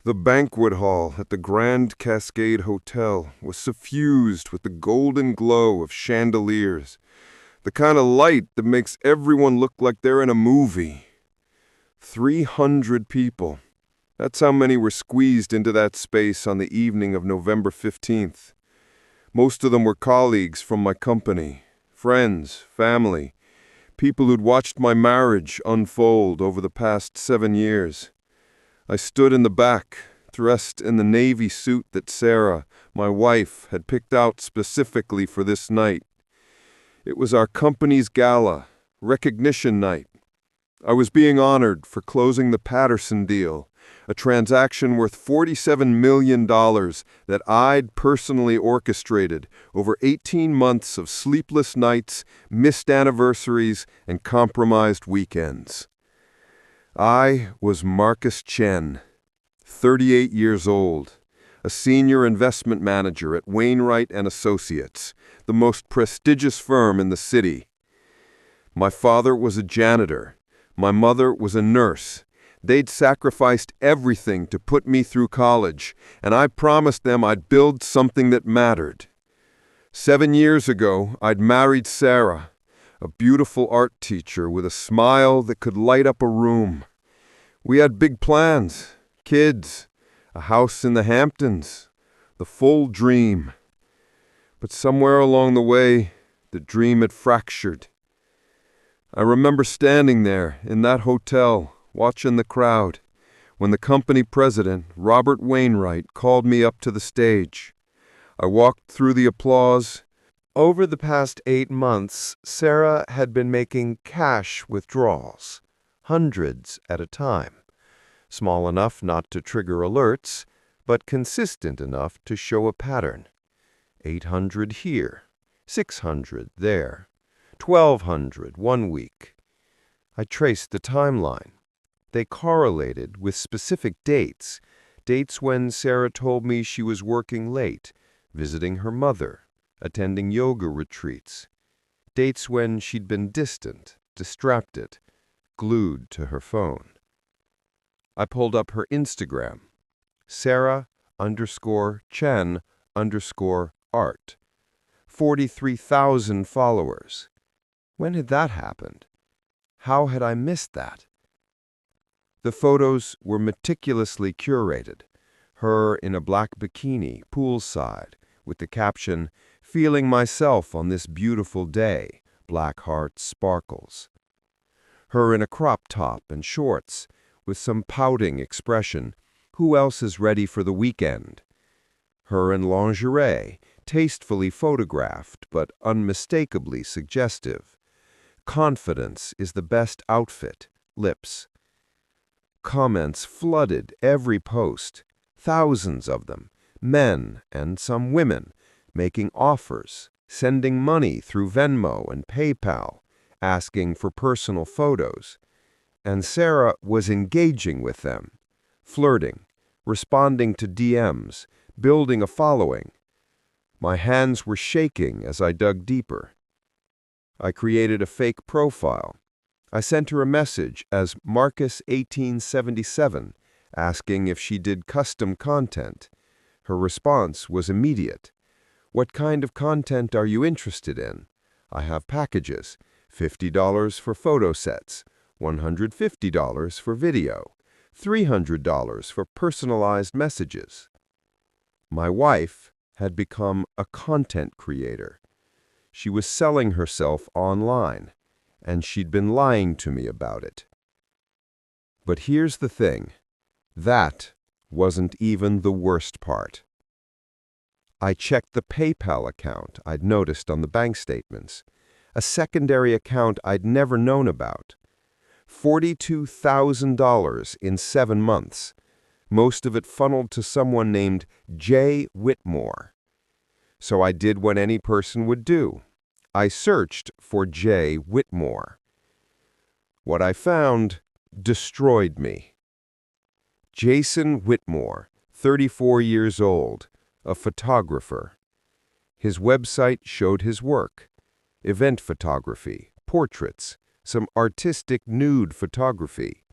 The banquet hall at the Grand Cascade Hotel was suffused with the golden glow of chandeliers, the kind of light that makes everyone look like they're in a movie. 300 people. That's how many were squeezed into that space on the evening of November 15th. Most of them were colleagues from my company, friends, family, people who'd watched my marriage unfold over the past 7 years. I stood in the back, dressed in the navy suit that Sarah, my wife, had picked out specifically for this night. It was our company's gala, recognition night. I was being honored for closing the Patterson deal, a transaction worth $47 million that I'd personally orchestrated over 18 months of sleepless nights, missed anniversaries, and compromised weekends. I was Marcus Chen, 38 years old, a senior investment manager at Wainwright & Associates, the most prestigious firm in the city. My father was a janitor. My mother was a nurse. They'd sacrificed everything to put me through college, and I promised them I'd build something that mattered. 7 years ago, I'd married Sarah, a beautiful art teacher with a smile that could light up a room. We had big plans, kids, a house in the Hamptons, the full dream. But somewhere along the way, the dream had fractured. I remember standing there in that hotel, watching the crowd, when the company president, Robert Wainwright, called me up to the stage. I walked through the applause. Over the past 8 months, Sarah had been making cash withdrawals, hundreds at a time, small enough not to trigger alerts, but consistent enough to show a pattern. 800 here, 600 there, 1,200 one week. I traced the timeline. They correlated with specific dates when Sarah told me she was working late, visiting her mother, attending yoga retreats, dates when she'd been distant, distracted, glued to her phone. I pulled up her Instagram, Sarah_Chen_art, 43,000 followers. When had that happened? How had I missed that? The photos were meticulously curated, her in a black bikini, poolside, with the caption, "Feeling myself on this beautiful day, black heart sparkles." Her in a crop top and shorts, with some pouting expression, "Who else is ready for the weekend?" Her in lingerie, tastefully photographed but unmistakably suggestive. "Confidence is the best outfit," lips. Comments flooded every post, thousands of them, men and some women, making offers, sending money through Venmo and PayPal, asking for personal photos. And Sarah was engaging with them, flirting, responding to DMs, building a following. My hands were shaking as I dug deeper. I created a fake profile. I sent her a message as Marcus1877, asking if she did custom content. Her response was immediate. "What kind of content are you interested in? I have packages, $50 for photo sets, $150 for video, $300 for personalized messages." My wife had become a content creator. She was selling herself online, and she'd been lying to me about it. But here's the thing. That wasn't even the worst part. I checked the PayPal account I'd noticed on the bank statements, a secondary account I'd never known about. $42,000 in 7 months, most of it funneled to someone named Jay Whitmore. So I did what any person would do. I searched for Jay Whitmore. What I found destroyed me. Jason Whitmore, 34 years old, a photographer. His website showed his work: event photography, portraits, some artistic nude photography.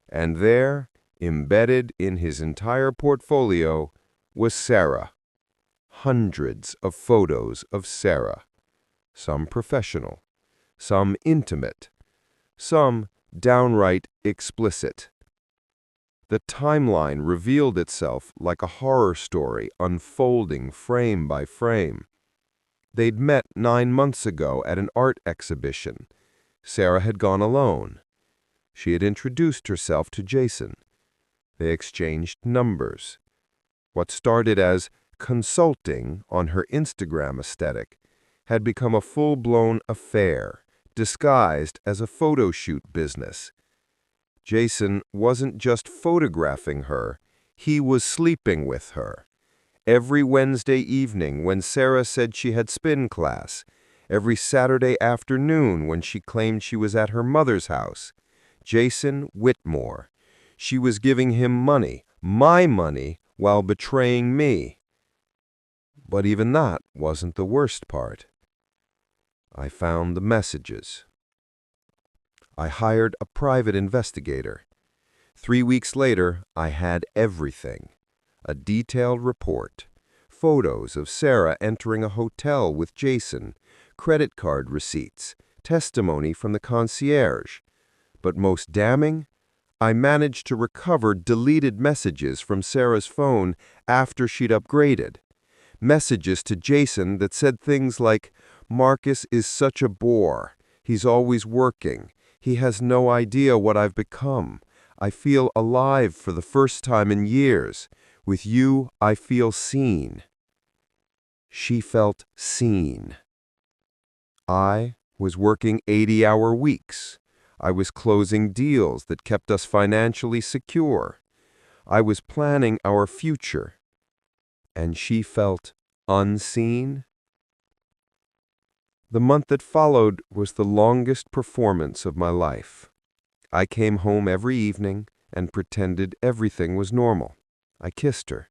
And there, Embedded in his entire portfolio was Sarah. Hundreds of photos of Sarah. Some professional, some intimate, some downright explicit. The timeline revealed itself like a horror story unfolding frame by frame. They'd met 9 months ago at an art exhibition. Sarah had gone alone. She had introduced herself to Jason. They exchanged numbers. What started as consulting on her Instagram aesthetic had become a full-blown affair, disguised as a photo shoot business. Jason wasn't just photographing her, he was sleeping with her. Every Wednesday evening when Sarah said she had spin class, every Saturday afternoon when she claimed she was at her mother's house, Jason Whitmore. She was giving him money, my money, while betraying me. But even that wasn't the worst part. I found the messages. I hired a private investigator. 3 weeks later, I had everything. A detailed report, photos of Sarah entering a hotel with Jason, credit card receipts, testimony from the concierge. But most damning, I managed to recover deleted messages from Sarah's phone after she'd upgraded. Messages to Jason that said things like, "Marcus is such a bore. He's always working. He has no idea what I've become. I feel alive for the first time in years. With you, I feel seen." She felt seen. I was working 80-hour weeks. I was closing deals that kept us financially secure. I was planning our future. And she felt unseen. The month that followed was the longest performance of my life. I came home every evening and pretended everything was normal. I kissed her.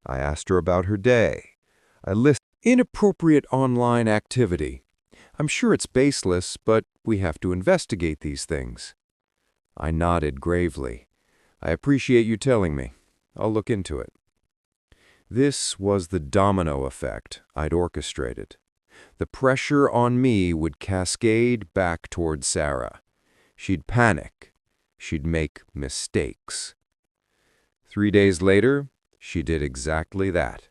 I asked her about her day. I listed inappropriate online activity. I'm sure it's baseless, but we have to investigate these things. I nodded gravely. I appreciate you telling me. I'll look into it. This was the domino effect I'd orchestrated. The pressure on me would cascade back toward Sarah. She'd panic. She'd make mistakes. 3 days later, she did exactly that.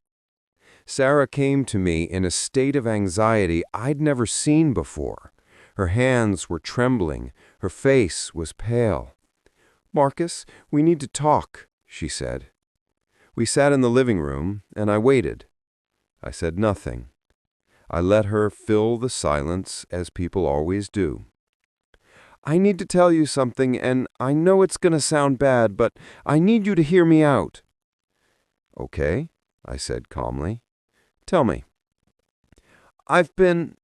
Sarah came to me in a state of anxiety I'd never seen before. Her hands were trembling. Her face was pale. "Marcus, we need to talk," she said. We sat in the living room, and I waited. I said nothing. I let her fill the silence, as people always do. "I need to tell you something, and I know it's going to sound bad, but I need you to hear me out." "Okay," I said calmly. "Tell me." I've been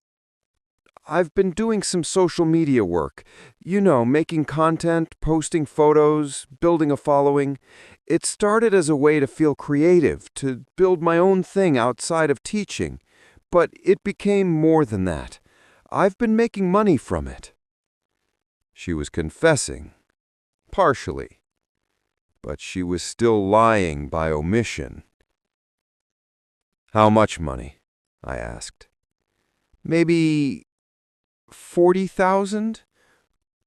doing some social media work. You know, making content, posting photos, building a following. It started as a way to feel creative, to build my own thing outside of teaching. But it became more than that. I've been making money from it." She was confessing, partially. But she was still lying by omission. "How much money?" I asked. "Maybe 40,000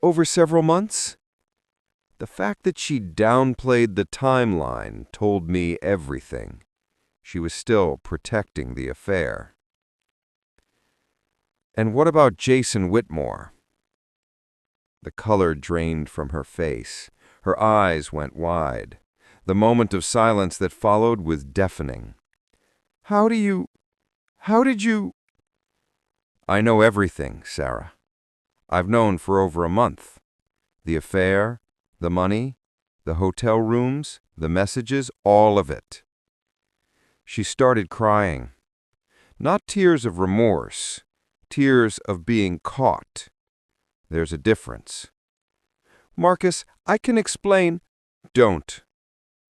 over several months." The fact that she downplayed the timeline told me everything. She was still protecting the affair. "And what about Jason Whitmore?" The color drained from her face. Her eyes went wide. The moment of silence that followed was deafening. How did you... "I know everything, Sarah. I've known for over a month. The affair, the money, the hotel rooms, the messages, all of it." She started crying. Not tears of remorse, tears of being caught. There's a difference. "Marcus, I can explain." "Don't,"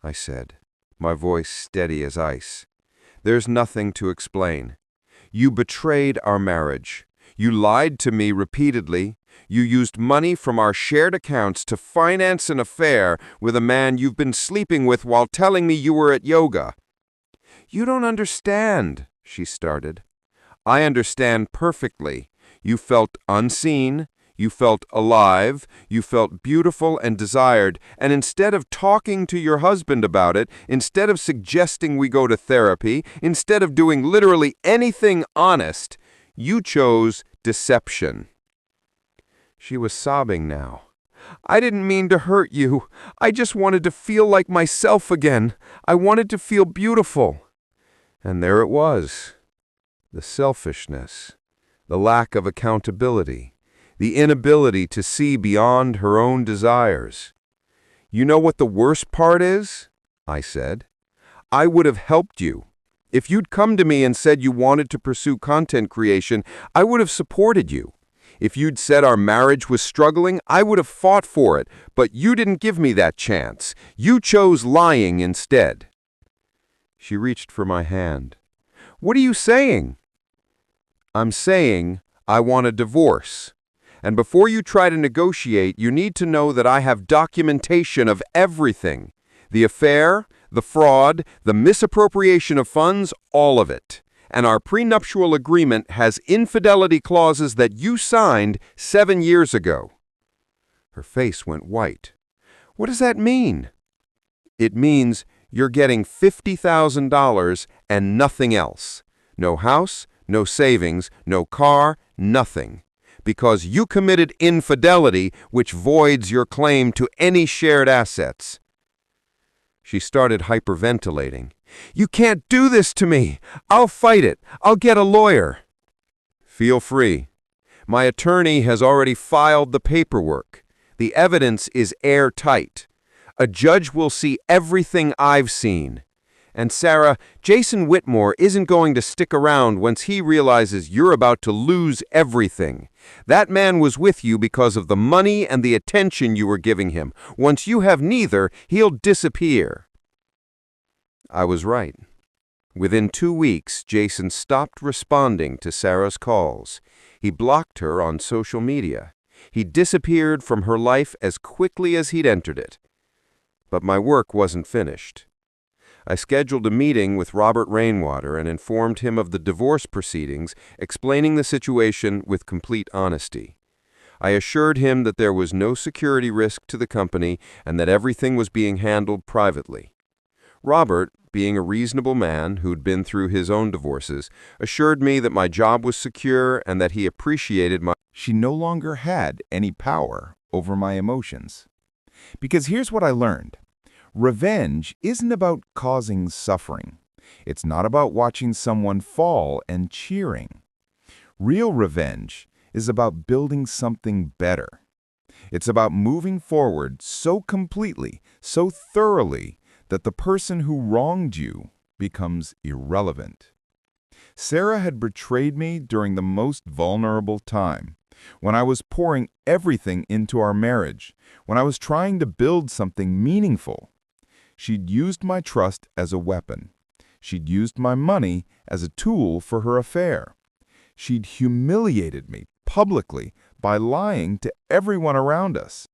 I said, my voice steady as ice. "There's nothing to explain. You betrayed our marriage. You lied to me repeatedly. You used money from our shared accounts to finance an affair with a man you've been sleeping with while telling me you were at yoga." "You don't understand," she started. "I understand perfectly. You felt unseen. You felt alive, you felt beautiful and desired, and instead of talking to your husband about it, instead of suggesting we go to therapy, instead of doing literally anything honest, you chose deception." She was sobbing now. "I didn't mean to hurt you. I just wanted to feel like myself again. I wanted to feel beautiful." And there it was. The selfishness, the lack of accountability, the inability to see beyond her own desires. "You know what the worst part is?" I said. "I would have helped you. If you'd come to me and said you wanted to pursue content creation, I would have supported you. If you'd said our marriage was struggling, I would have fought for it, but you didn't give me that chance. You chose lying instead." She reached for my hand. "What are you saying?" "I'm saying I want a divorce. And before you try to negotiate, you need to know that I have documentation of everything. The affair, the fraud, the misappropriation of funds, all of it. And our prenuptial agreement has infidelity clauses that you signed 7 years ago." Her face went white. "What does that mean?" "It means you're getting $50,000 and nothing else. No house, no savings, no car, nothing. Because you committed infidelity, which voids your claim to any shared assets." She started hyperventilating. "You can't do this to me! I'll fight it! I'll get a lawyer!" "Feel free. My attorney has already filed the paperwork. The evidence is airtight. A judge will see everything I've seen. And Sarah, Jason Whitmore isn't going to stick around once he realizes you're about to lose everything. That man was with you because of the money and the attention you were giving him. Once you have neither, he'll disappear." I was right. Within 2 weeks, Jason stopped responding to Sarah's calls. He blocked her on social media. He disappeared from her life as quickly as he'd entered it. But my work wasn't finished. I scheduled a meeting with Robert Rainwater and informed him of the divorce proceedings, explaining the situation with complete honesty. I assured him that there was no security risk to the company and that everything was being handled privately. Robert, being a reasonable man who'd been through his own divorces, assured me that my job was secure and that he appreciated my... She no longer had any power over my emotions. Because here's what I learned. Revenge isn't about causing suffering. It's not about watching someone fall and cheering. Real revenge is about building something better. It's about moving forward so completely, so thoroughly, that the person who wronged you becomes irrelevant. Sarah had betrayed me during the most vulnerable time, when I was pouring everything into our marriage, when I was trying to build something meaningful. She'd used my trust as a weapon. She'd used my money as a tool for her affair. She'd humiliated me publicly by lying to everyone around us.